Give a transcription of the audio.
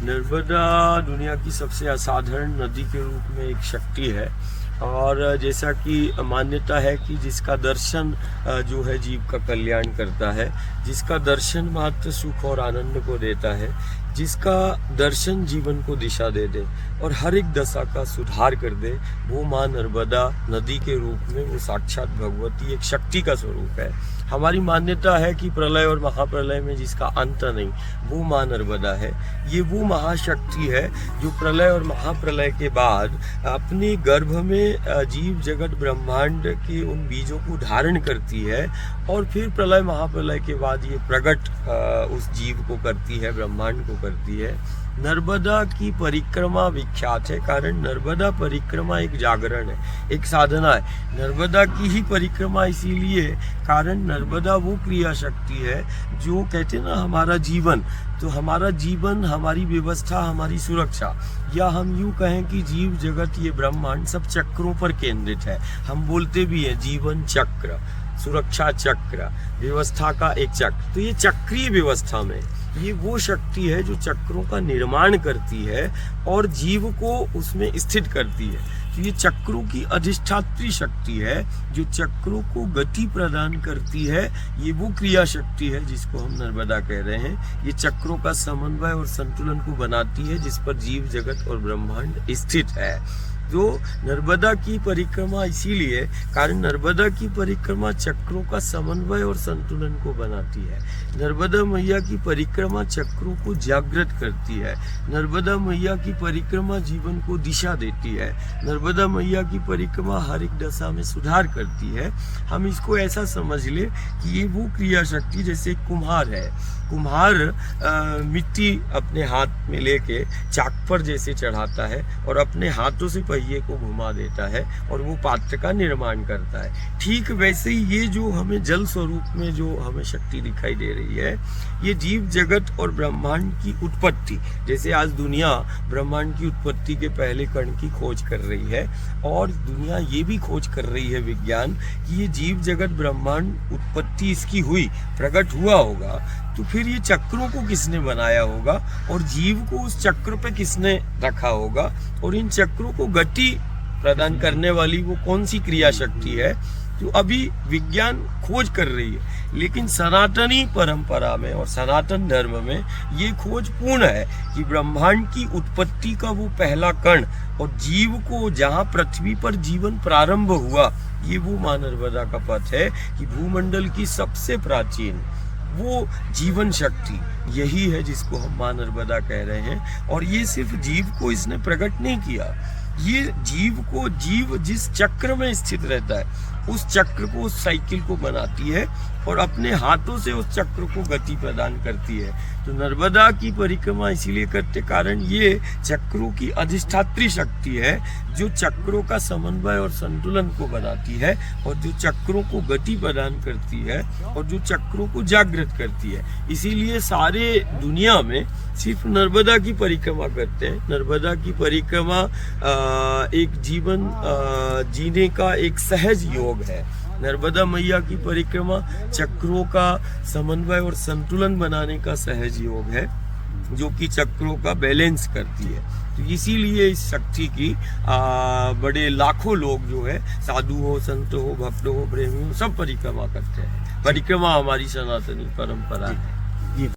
नर्मदा दुनिया की सबसे असाधारण नदी के रूप में एक शक्ति है। और जैसा कि मान्यता है कि जिसका दर्शन जो है जीव का कल्याण करता है, जिसका दर्शन मात्र सुख और आनंद को देता है, जिसका दर्शन जीवन को दिशा दे दे और हर एक दशा का सुधार कर दे, वो माँ नर्मदा नदी के रूप में वो साक्षात भगवती एक शक्ति का स्वरूप है। हमारी मान्यता है कि प्रलय और महाप्रलय में जिसका अंत नहीं, वो माँ नर्मदा है। ये वो महाशक्ति है जो प्रलय और महाप्रलय के बाद अपने गर्भ में जीव जगत ब्रह्मांड के उन बीजों को धारण करती है और फिर प्रलय महाप्रलय के बाद ये प्रकट उस जीव को करती है, ब्रह्मांड को करती है। नर्मदा की परिक्रमा विख्यात है, कारण नर्मदा परिक्रमा एक जागरण है, एक साधना है। नर्मदा की ही परिक्रमा इसीलिए कारण नर्मदा वो क्रिया शक्ति है जो कहते हैं ना हमारा जीवन, तो हमारा जीवन, हमारी व्यवस्था, हमारी सुरक्षा, या हम यूँ कहें कि जीव जगत ये ब्रह्मांड सब चक्रों पर केंद्रित है। हम बोलते भी हैं जीवन चक्र, सुरक्षा चक्र, व्यवस्था का एक चक्र। तो ये चक्रीय व्यवस्था में ये वो शक्ति है जो चक्रों का निर्माण करती है और जीव को उसमें स्थित करती है। तो ये चक्रों की अधिष्ठात्री शक्ति है जो चक्रों को गति प्रदान करती है। ये वो क्रिया शक्ति है जिसको हम नर्मदा कह रहे हैं। ये चक्रों का समन्वय और संतुलन को बनाती है जिस पर जीव जगत और ब्रह्मांड स्थित है। तो नर्मदा की परिक्रमा इसीलिए कारण नर्मदा की परिक्रमा चक्रों का समन्वय और संतुलन को बनाती है। नर्मदा मैया की परिक्रमा चक्रों को जागृत करती है। नर्मदा मैया की परिक्रमा जीवन को दिशा देती है। नर्मदा मैया की परिक्रमा हर एक दशा में सुधार करती है। हम इसको ऐसा समझ ले कि ये वो क्रिया शक्ति जैसे कुम्हार है। कुम्हार मिट्टी अपने हाथ में लेके चाक पर जैसे चढ़ाता है और अपने हाथों से पहिए को घुमा देता है और वो पात्र का निर्माण करता है। ठीक वैसे ही ये जो हमें जल स्वरूप में जो हमें शक्ति दिखाई दे रही है, ये जीव जगत और ब्रह्मांड की उत्पत्ति, जैसे आज दुनिया ब्रह्मांड की उत्पत्ति के पहले कण की खोज कर रही है और दुनिया ये भी खोज कर रही है, विज्ञान, कि ये जीव जगत ब्रह्मांड उत्पत्ति इसकी हुई, प्रकट हुआ होगा, तो फिर ये चक्रों को किसने बनाया होगा और जीव को उस चक्र पे किसने रखा होगा और इन चक्रों को गति प्रदान करने वाली वो कौन सी क्रिया शक्ति है जो अभी विज्ञान खोज कर रही है। लेकिन सनातनी परंपरा में और सनातन धर्म में ये खोज पूर्ण है कि ब्रह्मांड की उत्पत्ति का वो पहला कण और जीव को जहाँ पृथ्वी पर जीवन प्रारंभ हुआ, ये वो माँ नर्मदा का पथ है कि भूमंडल की सबसे प्राचीन वो जीवन शक्ति यही है जिसको हम माँ नर्मदा कह रहे हैं। और ये सिर्फ जीव को इसने प्रकट नहीं किया, ये जीव जिस चक्र में स्थित रहता है उस चक्र को, उस साइकिल को बनाती है और अपने हाथों से उस चक्र को गति प्रदान करती है। तो नर्मदा की परिक्रमा इसीलिए करते कारण ये चक्रों की अधिष्ठात्री शक्ति है जो चक्रों का समन्वय और संतुलन को बनाती है और जो चक्रों को गति प्रदान करती है और जो चक्रों को जागृत करती है। इसीलिए सारे दुनिया में सिर्फ नर्मदा की परिक्रमा करते हैं। नर्मदा की परिक्रमा एक जीवन जीने का एक सहज योग है। नर्मदा मैया की परिक्रमा चक्रों का समन्वय और संतुलन बनाने का सहज योग है जो कि चक्रों का बैलेंस करती है। तो इसीलिए इस शक्ति की बड़े लाखों लोग जो है, साधु हो, संत हो, भक्त हो, प्रेमी हो, सब परिक्रमा करते हैं। परिक्रमा हमारी सनातनी परंपरा है।